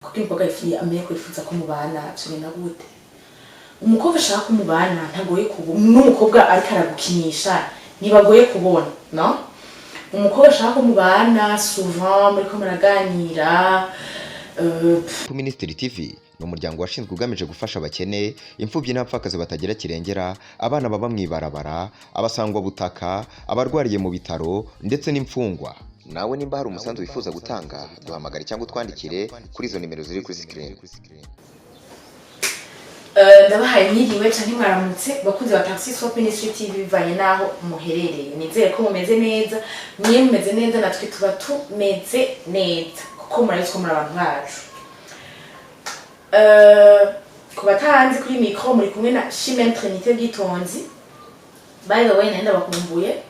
kuko imboga ifi amenye ko ifuza ko mubana tugenda gute umukobwa ashaka kumubana ntagoye kubona n'umukobwa ariko aragukinisha nibagoye kubona no umukobwa ashaka kumubana souvent muri ko muraganira Ministry TV ni umuryango washinzwe ugamije gufasha abakene imfubyi n'abapfakazi batagira kirengera abana baba mwibarabara abasangwa butaka abarwariye mu bitaro ndetse n'imfungwa. Nawe nimba hari umusanzu wifuza gutanga duhamagare cyangwa twandikire kuri izo nimero ziri kuri screen. Ndabahaye mwiriwe canke mwaramutse bakuze ba Taxi Swap Ministry TV bivanye naho muherereye nizere ko mumeze neza mwe mumeze neza natwe tuba tumeze neza kuko muraritwa muri abantu bacu kubatanzi kuri micro muri kumwe na Chimene Trinité Gitonzi. By the way nenda bakumbuye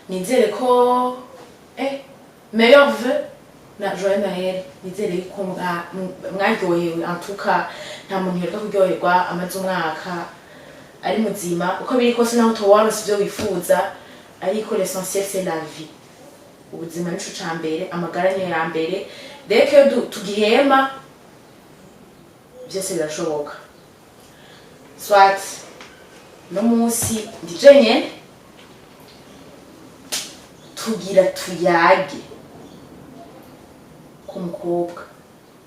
nizere ko meilleur vœu na joyeux Noël nizere ko mwaryohewe en tout cas nta muntu yereka kuryoherwa amaze umwaka ari muzima uko biri kose naho towarose ibyo wifuza ariko l'essentiel c'est la vie ubuzima nico cambere amagara niyo ya mbere deke tugihema byose birashoboka swat no munsi ndijenye tugira tuyage kumukobwa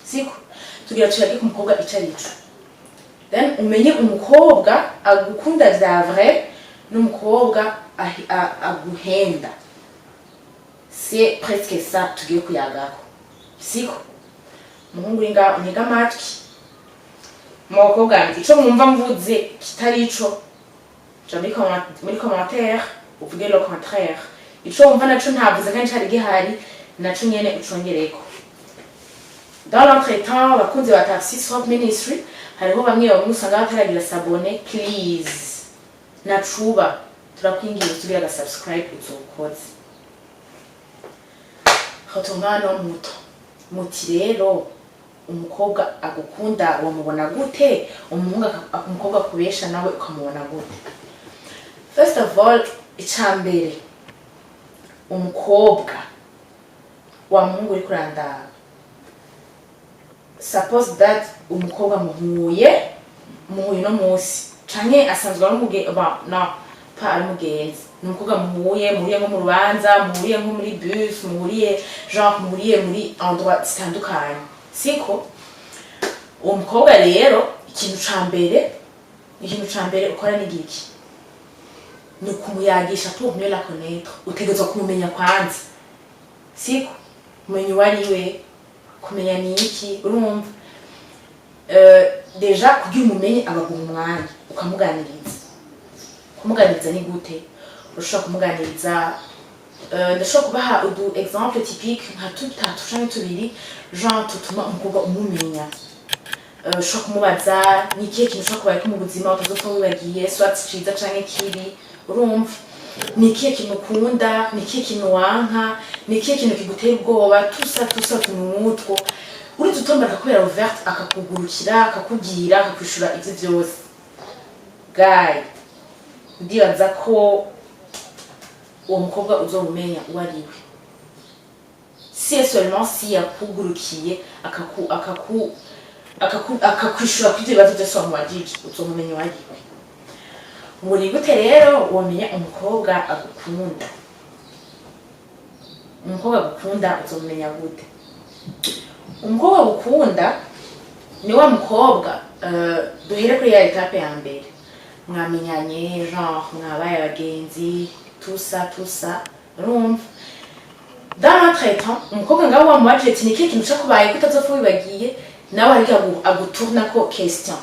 siko tugira tuyage kumukobwa icarico then umenye umukobwa agukunda vya vrai n'umukobwa aguhenda c'est presque ça tugiye kuyagako siko muhungu ringa uniga matwi mukobwa ico mwumva mvuze kitarico muri commentaire uvuge le contraire ico wumva naco ntavuze kandi cari gihari naco nyene ucongereko. Dans l'entretemps bakunze ba Taxi Swap Ministry hariho bamwe usanga bataragira s'abonner please nacuba turakwingiye tugira ga subscribe uzokoze hotomano muti rero umukobwa agukunda wamubona gute umukobwa kubesha nawe ukamubona gute. First of all icambere umukobwa wa muhungu uri kurandaba suppose that umukobwa muhuye no musi canke asanzwe ari ari mugenzi umukobwa muhuye nko mu rubanza muhuriye nko muri bus muhuriye muri endroit zitandukanye siko umukobwa rero ikintu cambere ukora n'igiki ni kumuyagisha pour mieux la connaître utegezwa kumumenya kwanza siko kumenya wariwe kumenya ni iki urumva deja kugira umumenye abaguha umwanya kumuganiriza ni gute ushobora kumuganiriza ndashobora kubaha udu exemple typique nka tutatu canke tubiri tutuma umukobwa umumenya ushobora kumubaza ni ikihe kintu ushobora kubaye ko mu buzima utazopfa wibagiye soit ciza canke kibi urumva ni ikihe kintu ukunda ni ikihe kintu wanka ni ikihe kintu kigutera ubwoba tusa tunutwo uri tutomba akakubera ouverte akakugurukira akakubwira akakwishura ivyo vyose guy ndibaza ko uwo mukobwa uzomumenya uwariwe si seulement si yakugurukiye akakwishura kuri ibibazo byose wamubajije uzomumenya uwariwe. Muri gute rero wamenya umukobwa agukunda uzomumenya gute. Umukobwa agukunda ni wa mukobwa duhere kuri ya etape ya mbere mwamenyanye mwabaye abagenzi tusa urumva. Dans l'entretemps umukobwa ngaho wamubaje ati niki kintu cakubaye kutazopfa wibagiye nawe ari agutourna ko question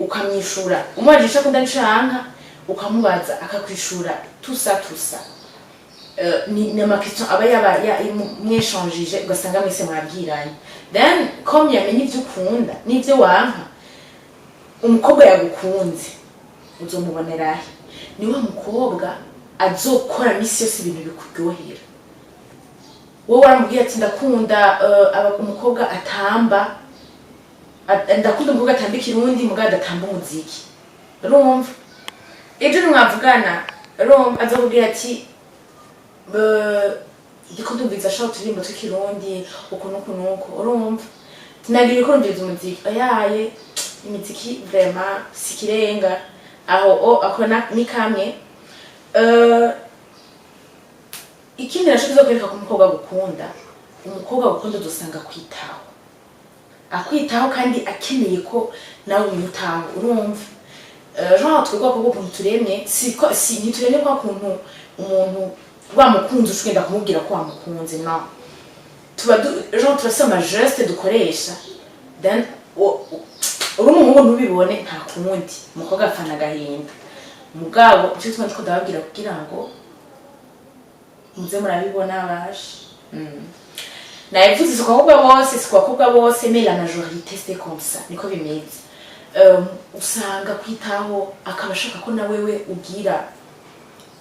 ukamwishura umwajisha kunda ncanka ukamubaza akakwishura tusa ni ama question aba mwechangeje ugasanga mwese mwabwiranye then comme yamenye ivyo ukunda n'ivyo wanka umukobwa yagukunze uzomubonera ni wa mukobwa azokora misi yose ibintu bikuryohera. Wowe waramubwiye ati ndakunda umukobwa atamba ndakunda umukobwa atamba ikirundi mugabo adatamba umuziki urumva ejo mwavugana urumva azokubwira ati ndiko ndumviza shaho turimbo tw'ikirundi ukuntu urumva nagira ko ndumviriza umuziki ayaye imiziki vraiment sikirenga aho akora ni kamwe ikindi nashoboye kwereka ko umukobwa gukunda dusanga kwitaho akwitaho kandi akeneye ko nawe umutaho urumva genre twigwa ko ukuntu turemye si ntituremye kwa kuntu umuntu wamukunze ushwenda kumubwira ko wamukunze no tuba genre turasoma geste dukoresha then uri umuhungu ntubibone nta kundi umukobwa afana agahinda mugabo icyo twari twababwira kugira ngo muze murabibona bashe nayivuze kwa kubwa bose mais la majorité c'est comme ça niko bimeze usanga kwitaho akabashaka ko na wewe ugira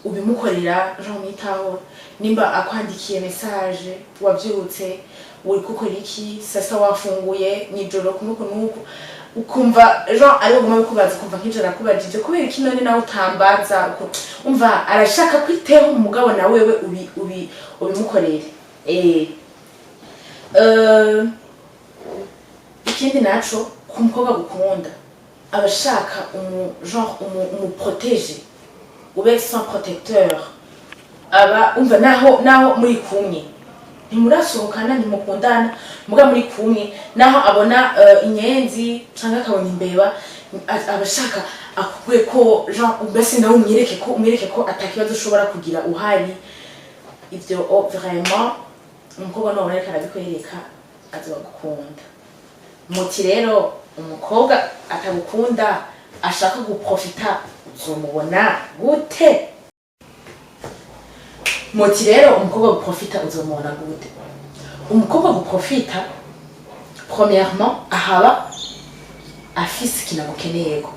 ubimukorera genre mwitaho nimba akwandikiye message wabyutse uri gukora iki sasa wafunguye nijoro nuko ukumva genre ari uguma bikubaza kumva nk'ijoro akubajije kubera iki none nawe utambaza umva arashaka kwiteho umugabo na wewe ubimukorere ikindi naco kumukobwa gukunda abashaka umu protège ube sans protecteur aba umva naho muri kumwe ntimurasohokana ntimukundana muga muri kumwe naho abona inyenzi cyangwa akabona imbeba abashaka akubwe ko genre ubese nawe umwereke ko atakibazo ushobora kugira uhari ivyo vraiment umukobwa no ariko arabikwereka azogukunda muti rero umukobwa atagukunda ashaka guprofita uzomubona gute muti rero umukobwa guprofita uzomubona gute umukobwa guprofita premièrement ahaba afise kinagukeneyeko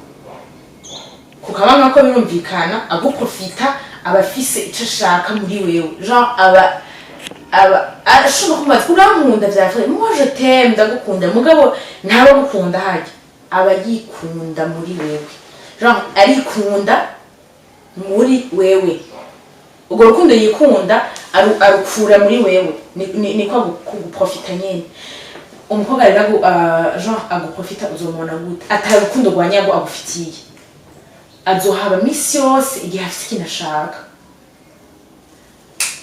kukabanga ko birumvikana aguprofita abafise ico ashaka muri wewe genre ashobora kumaza urankunda vyafure moi je t'aime ndagukunda mugabo ntaba gukunda haje aba yikunda muri wewe genre arikunda muri wewe ubwo rukundo yikunda arukura muri wewe niko kuguprofita nyene umukobwa rero genre aguprofita uzomona gute atarukundo rwanyago agufitiye azohaba misi yose igihe afite ikintu ashaka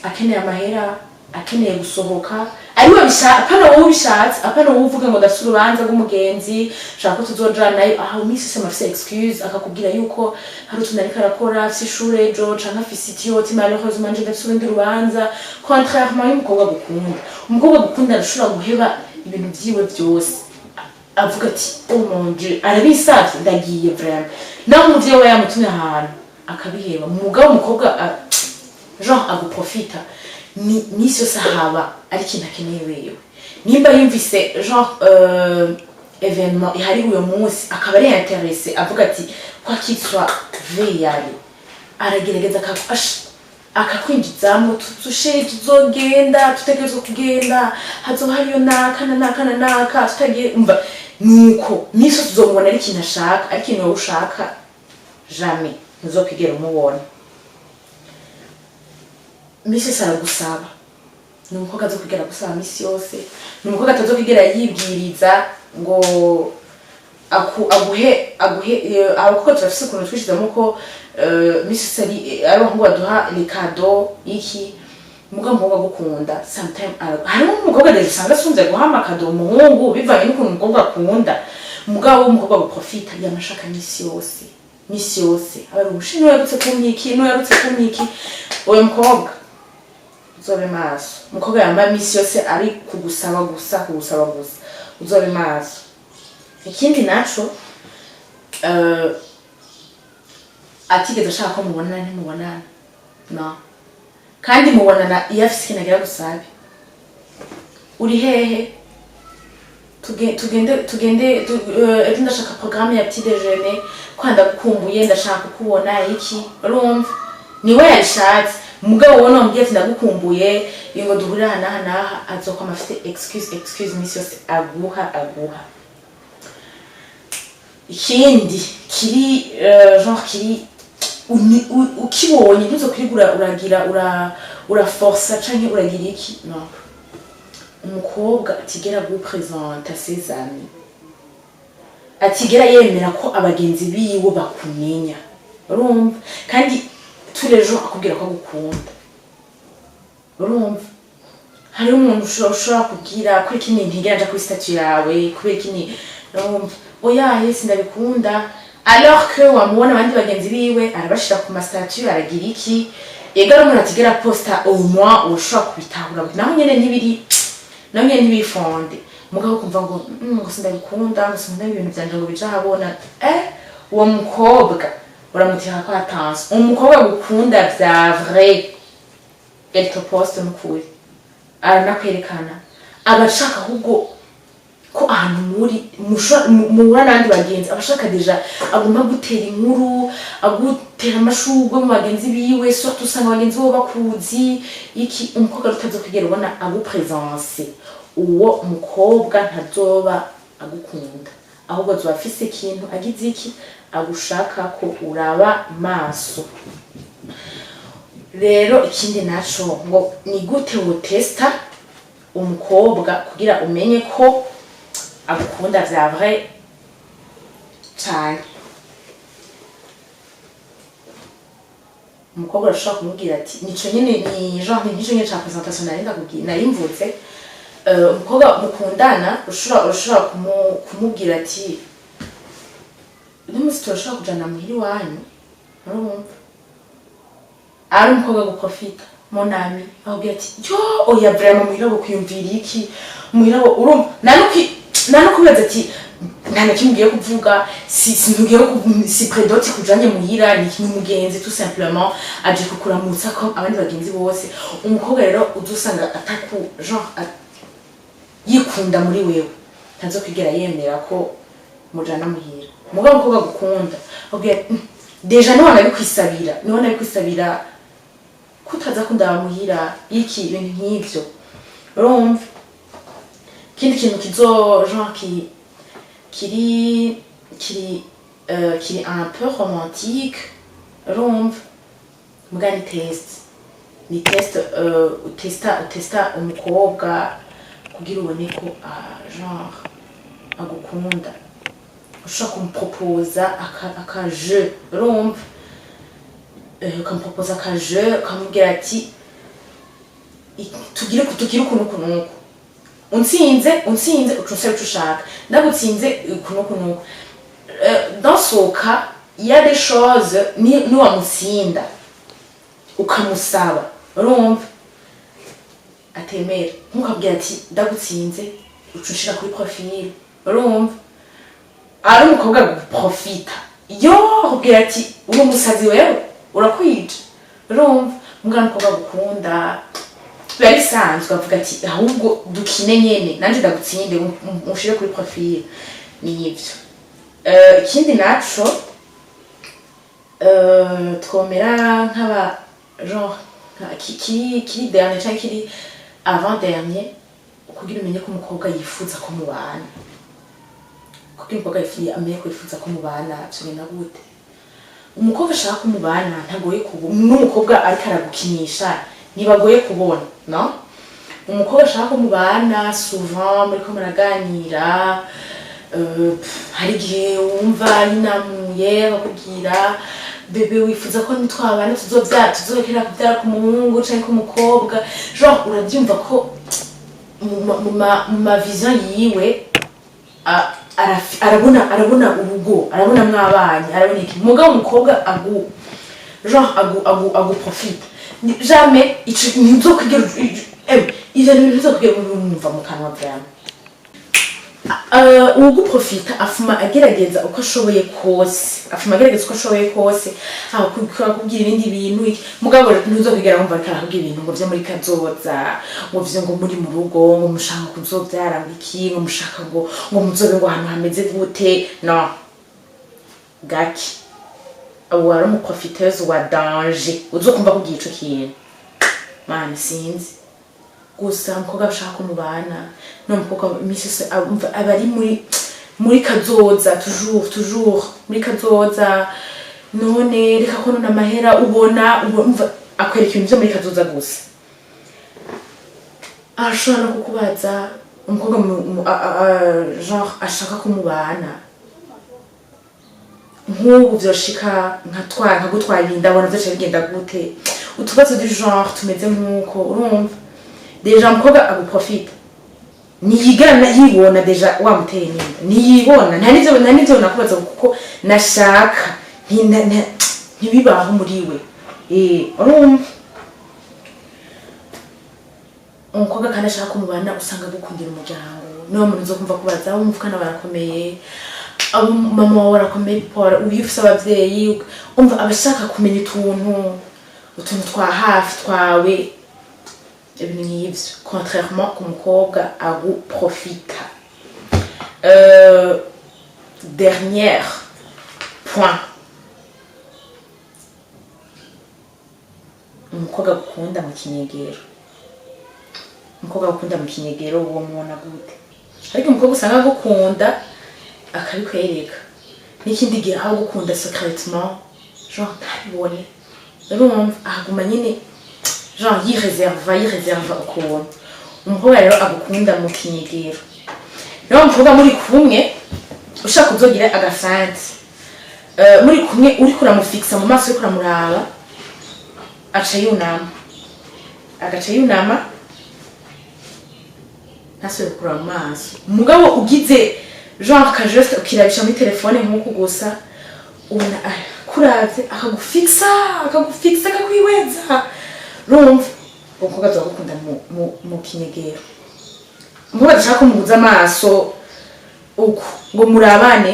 akeneye amahera akeneye gusohoka ariwe bishaka apana wowe bishatse apana wowe uvuga ngo ndafite urubanza rw'umugenzi shaka ko tuzojana nayo aho misi se mafise excuse akakubwira yuko hari utuntu ariko arakora afise ishure ejo canke afise ikioti malheureusement je ndafise urundi rubanza contrairement y'umukobwa gukunda arashobora guheba ibintu vyiwe vyose avuga ati oh mon dieu arabisavye ndagiye vraiment naho umuvyeyi we yamutumye ahantu akabiheba mugabo umukobwa genre aguprofita ni sio sahaba ari kintu akeneye wewe nimba yumvise genre événement ihari uyo munsi akaba ari intéressé avuga ati kwa kitwa veyali aragerageza akakwinjizamo tushe tuzogenda tutegerezwa kugenda hazoba hariyo naka tutagiye umva nuko niso tuzomubona ari kintu ashaka ari kintu wowe ushaka jamais ntuzokigera umubona misi sara gusaba ni umukobwa azokigera gusaba misi yose ni umukobwa atazokigera yibwiriza ngo aguhe abakobwa turafise ukuntu twishizamo ko misi sari ari ngo baduha les cadeaux iki umukobwa gukunda sometimes harimo umukobwa rero usanga asunze guha amakado umuhungu bivanye n'ukuntu umukobwa akunda umugabo w'umukobwa guprofita yamashaka misi yose abari umushinwa yarutse kumiki uwo mukobwa uzobe maso umukobwa yambaye misi yose ari kugusaba gusa uzobe maso ikindi naco atigeze ashaka ko mubonana no kandi mubonana iyo afise ikintu agira gusabe uri hehe tugende ejo ndashaka programme ya petit déjeuner kwanda gukumbuye ndashaka kubona iki urumva niwe yashatse mugabo wowe nombiye ati ndagukumbuye ngo duhurira hanaha azokoma afite excuse misi yose aguha ikindi kiri genre kiri ukibonye ntuzo kwigura uragira uraforsa canke uragira iki no umukobwa atigera gupresenta ses amis, atigera yemera ko abagenzi biwe bakumenya, urumva, kandi tous les jours akubwira ko agukunda, urumva. Hari umuntu ushobora kubwira kuri kini ntigera nja kuri statut yawe kubera kini, urumva, oya yesi ndabikunda, alors que wamubona abandi bagenzi biwe arabashira ku ma statut aragira iki, ega n'umuntu atigera posta au moins ushobora kubitahura, naho nyene ntibifonde mugabo kumva ngo ngo sindabikunda, ngo sinkunda ibintu byanje ngo bija habona, uwo mukobwa uramutira ko attention, umukobwa gukunda vya vrai elle te poste n'ukuri aranakwerekana, abashaka ahubwo ko ahantu muhura n'abandi bagenzi, abashaka deja agomba gutera inkuru, agutera amashurwe mu bagenzi biwe, surtout usanga abagenzi bo bakuzi iki, umukobwa utazokwigera ubona agupresence, uwo mukobwa ntazoba agukunda, ahubwo azoba afise ikintu agize iki agushaka ko uraba maso. Rero ikindi naco ngo ni gute wotesta umukobwa kugira umenye ko agukunda vya vrai cyane. Umukobwa arashobora kumubwira ati nico nyene ni genre nico nyene ca presentation nari mvutse, umukobwa mukundana ushobora kumubwira ati n'umusi turashobora kujana muhiri wanyu, urumva, ari umukobwa guprofita mon ami ahubwira ati yo oya vraiment muhira bo kwiyumvira iki, muhira bo urumva, nanukubaza ati nta na kimwe ugiye kuvuga, si predoti kujanye muhira, ni mugenzi tout simplement aje kukuramutsa ko abandi bagenzi bose. Umukobwa rero udusanga ataku genre yikunda muri wewe, ntazo kwigera yemera ko mujana muhira, mugabo umukobwa gukunda ahubwira deja niho nabikwisabira kutaza kundaba muhira iki ibintu nk'ivyo, urumva. Kindi kintu kizo genre kiri un peu romantique, urumva, muga ni test utesta umukobwa kugira ubone ko genre agukunda, ushaka kumuproposa aka jeu, urumva, ukamuproposa aka jeu ukamubwira ati tugire ukuntu unsinze ucusaba ico ushaka, ndagutsinze ukuntu dans ce cas il y a des choses ni wamutsinda ukamusaba, urumva, atemera, ntukabwira ati ndagutsinze ucushira kuri profile, urumva, ari umukobwa guprofita yo ubwira ati uwo musazi wewe urakwije, urumva. Umwana umukobwa gukunda bari sanzwe avuga ati ahubwo dukine nyene nanje ndagutsinde mushire kuri profile, ni ivyo. Ikindi naco twomera nk'aba genre kiri dernier cyangwa kiri avant dernier, kugira umenye ko umukobwa yifuza ko mubana, kugira umukobwa amenye ko yifuza ko mubana tugenda gute. Umukobwa ashaka ko mubana ntagoye kubona, n'umukobwa ariko aragukinisha ntibagoye kubona, no. Umukobwa ashaka ko mubana souvent muri ko muraganira, hari igihe wumva yinamuye bakubwira bebe wifuza ko nitwabana tuzokera kubyara ku muhungu canke ku mukobwa, genre urabyumva ko mu ma vision yiwe arabona urugo, arabona mwabanye, arabona iki. Mugabo umukobwa agu profite jamais nizokugera ivyo bintu bizokugera mumva mu kanwa bwawe. Ugu profita afuma agerageza uko ashoboye kose, kubwira ibindi bintu iki. Mugabo ntuzokugera wumva akabwira ibintu ngo vyo muri kazoza, ngo vyo ngo muri mu rugo, ngo mushaka kuzobyara iki, ngo mushaka ngo muzobe ngo ahantu hameze gute, no. Gaki abo wari umuprofiteuse wa danger uzokumva kugira ico kintu, man sinzi. Gusa umukobwa ashaka kumubana n'umukobwa imisi abari muri kazoza, toujours muri kazoza, none reka ko none amahera ubona umva akwereka ibintu byo muri kazoza gusa. ashobora no kukubaza umukobwa genre ashaka kumubana nk'ubu vyoshika nkagutwara ndabona vyoca bigenda gute utubazo du genre tumeze nk'uko urumva deja umukobwa aguprofita niyigana yibona deja wamuteye nimba niyibona nta nivyo nakubaza kuko nashaka ntibibaho muri we urumva umukobwa kandi ashaka kumubana usanga gukundira umuryango niyo muntu uzo kumva kubaza abo muvukana barakomeye abo mama wawe barakomeye pora uyifise abavyeyi umva abashaka kumenya utuntu twa hafi twawe ibintu nk'ivyo contrairement ku mukobwa aguprofita dernier point umukobwa gukunda mu kinyegero uwo mubona gute ariko umukobwa usanga agukunda akabikwereka n'ikindi gihe aho gukunda secrètement genre ntabibone urumva ahaguma nyine genre yireserva ukuntu umukobwa rero agukunda mu kinyegero rero umukobwa muri kumwe ushaka kuzogira agafansi muri kumwe uri kuramufixa mu maso uri kuramuraba agaca yunama ntasubire kuraba mu maso umugabo ugize genre akajeste ukirabisha muri telefone nk'uko gusa ubona kuravye akagufixa akakwiweza rumva umukobwa azagukunda mu kinyegero umukobwa adashaka kumubuza amaso uko ngo murabane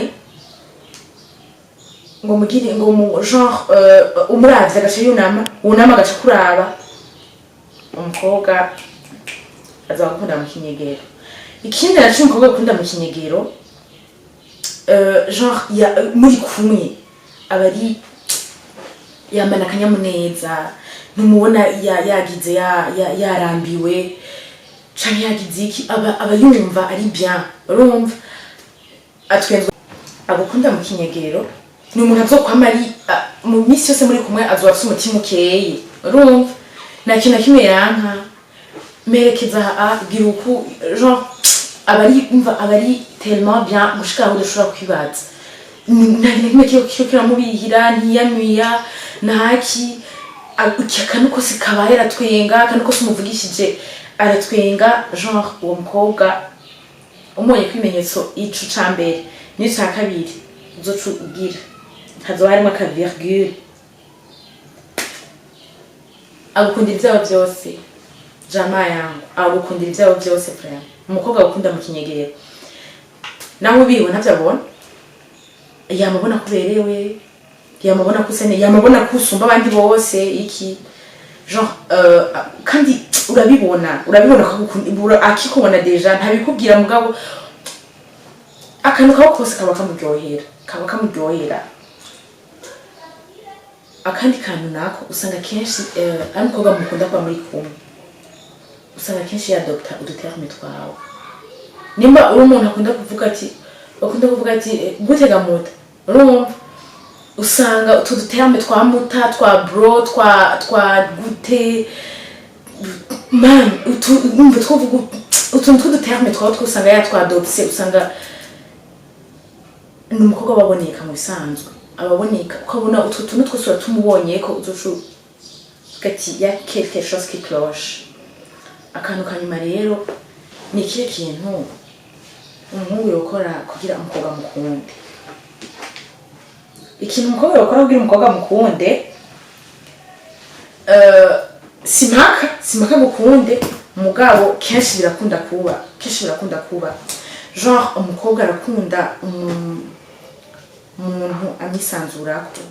ngo mugire ngo mu genre umuravye agaca wunama agaca kuraba umukobwa azagukunda mu kinyegero ikindi naco umukobwa agukunda mu kinyegero genre muri kumwe abari yamana akanyamuneza numubona yagize yarambiwe canke yagize iki aba yumva ari bien urumva atwenzwa agukunda mu kinyegero ni umuntu azokwama ari mu misi yose muri kumwe azofise umutima ukeye urumva nta kintu na kimwe yanka merekeza gira uku genre abari tellement bien gushika aho udashobora kwibaza nta kintu kimwe kiyo kiramubihira ntiyamwiya ntaki akantu kose kabaye aratwenga akantu kose umuvugishije aratwenga genre uwo mukobwa umonye kwimenyetso ico ca mbere n'ica kabiri uzoca ugira hazoba harimo aka virgule agukundira ivyabo vyose jama yangu agukundira ivyabo vyose frère umukobwa agukunda mu kinyegero nawe ubiwe ntavyo abona yamubona kuberewe yamubona kusene yamubona kusumba abandi bose iki genre kandi urabibona akagukunda akikubona deja ntabikubwira mugabo akantu kaho kose kaba kamuryohera akandi kantu nako usanga kenshi ari umukobwa mukunda kuba muri kumwe usanga kenshi yadopta uduterme twawe nimba uri umuntu akunda kuvuga ati gutega muta urumva usanga utu duterme twa muta twa bro twa gute man umva twovuga utuntu tw'uduterme twawe twusanga yatwadopse usanga ni umukobwa baboneka mu bisanzwe ababoneka ukabona utwo tuntu twose uratumubonye ko uzocu gati ya quelque chose qui cloche akantu kanyuma rero ni ikihe kintu umuhungu yokora kugira umukobwa mukunde ikintu umukobwa yokora kugira umukobwa mukunde simpaka mukunde mugabo kenshi birakunda kuba genre umukobwa arakunda umuntu amisanzurako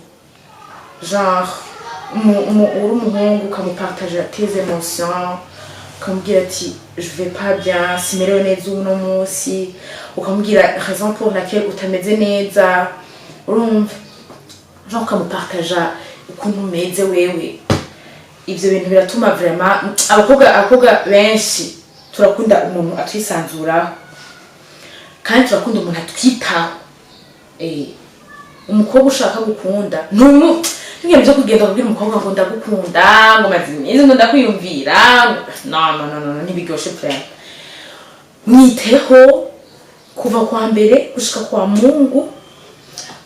genre uri umuhungu ukamupartager tes émotions ukamubwira ati je vais pas bien simerewe neza uno munsi ukamubwira raison pour laquelle utameze neza urumva genre ukamupartager ukuntu umeze wewe ivyo bintu biratuma vraiment abakobwa benshi turakunda umuntu atwisanzuraho kandi turakunda umuntu atwitaho umukobwa ushaka gukunda Ibyo byo kugenda kubwira umukobwa ngo ndagukunda ngo maze iminsi ngo ndakwiyumvira no ntibiryoshe pe. Mwiteho kuva kwa mbere gushika kwa Mungu,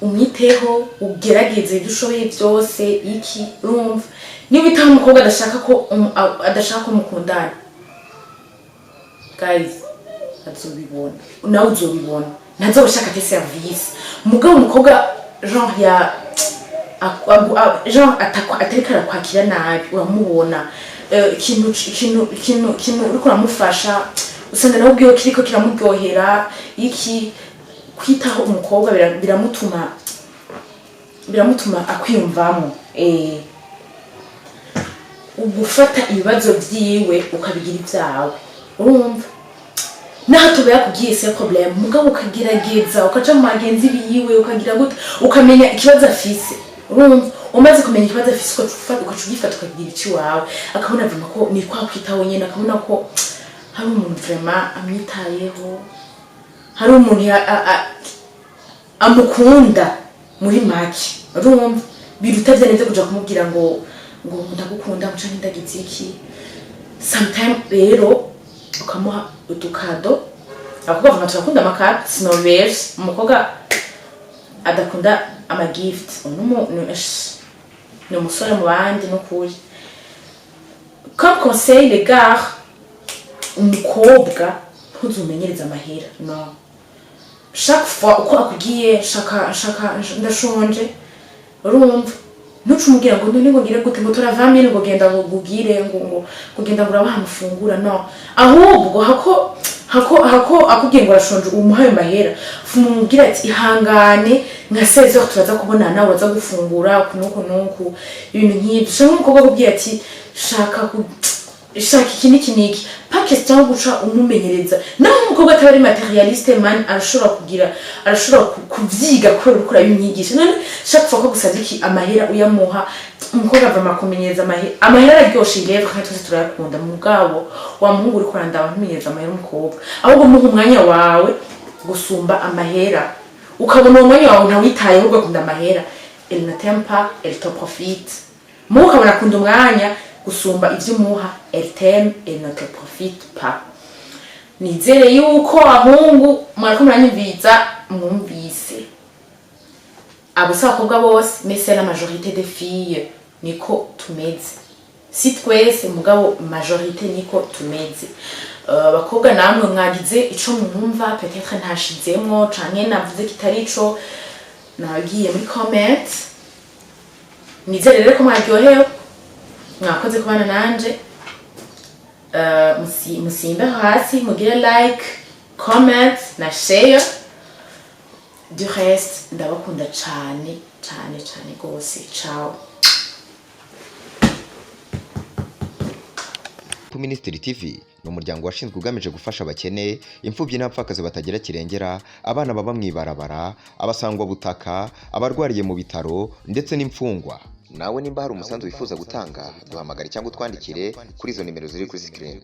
umwiteho ugerageze ibyo ushoboye byose iki urumva. Niba itaho umukobwa adashaka ko mukundana, guys, azobibona nawe uzobibona, ntazobashaka te service. Mugabo umukobwa genre atariko arakwakira nabi uramubona, ikintu uriko uramufasha usanga nawe ubwiwe kiriko kiramuryohera iki. Kwitaho umukobwa biramutuma akwiyumvamo, ugufata ibibazo byiwe ukabigira ibyawe urumva. Naho tuba yakubwiye se problem, mugabo ukagerageza ukaca mu magenzi biyiwe ukagira gute ukamenya ikibazo afise urumva. Umaze kumenya ikibazo afise ukacugifata ukagira iki wawe, akabona vuma ko ni kwa kwitaho nyene, akabona ko hari umuntu vraiment amwitayeho, hari umuntu amukunda muri make urumva. Biruta byaneze kuja kumubwira ngo ndagukunda muca ndagize iki. Sometimes rero ukamuha udukado, abakobwa bava turakunda amakado sinobers, umukobwa adakunda ama gift ni umusore mu bandi n'ukuri. Comme conseil les gars, umukobwa ntuzumenyereza amahera no. Chaque fois uko akugiye shaka ndashonje urumva, ntucumubwira ngo none ngo ngire gute ngo tora 20 ngo genda ngo gugire ngo kugenda ngo urabaha amafungura no. Ahubwo hako akubwiye ngo arashonje umuhaye mahera, fumubwira ati ihangane nka 16h turaza kubona nawe waza gufungura kunuku ibintu nk'ibyo. Shaka umukobwa akubwiye ati shaka iki pas question guca umumenyereza. Naho umukobwa atari materialiste man arashobora kuvyiga kubera ukora y'inyigisho. None chaque fois ko gusavye iki amahera uyamuha, umukobwa ava kumenyereza amahera araryoshe rero kandi twese turayakunda. Mugabo wa muhungu uri kuranda ntumenyereza amahera umukobwa, ahubwo muha umwanya wawe gusumba amahera, ukabona uwo mwanya wawe ntawitayeho ugakunda amahera. Elle ne t'aime pas, elle te profite. Mu ukabona akunda umwanya gusumba ivyo umuha, elle t'aime, elle ne te profite pas. Nizere yuko ahungu mwariko muranyumviza mwumvise. Abo si abakobwa bose, mais c'est la majorité des filles niko tumeze. Si twese mugabo majorité niko tumeze. Bakobwa namwe mwagize ico mwumva peut-être ntashizemwo canke navuze kitari ico, nagiye muri comment. Nizere rero ko mwaryohewe, mwakoze kubana nanje. Musimbe hasi mugire like, comment na share. Du reste ndabakunda cyane gose. Ciao. Ministry TV ni umuryango washinzwe ugamije gufasha abakene, imfubyi n'abapfakazi batagira kirengera, abana baba mwibarabara, abasangwa butaka, abarwariye mu bitaro ndetse n'imfungwa. Nawe nimba hari umusanzu wifuza gutanga, duhamagare cyangwa utwandikire kuri izo nimero ziri kuri screen.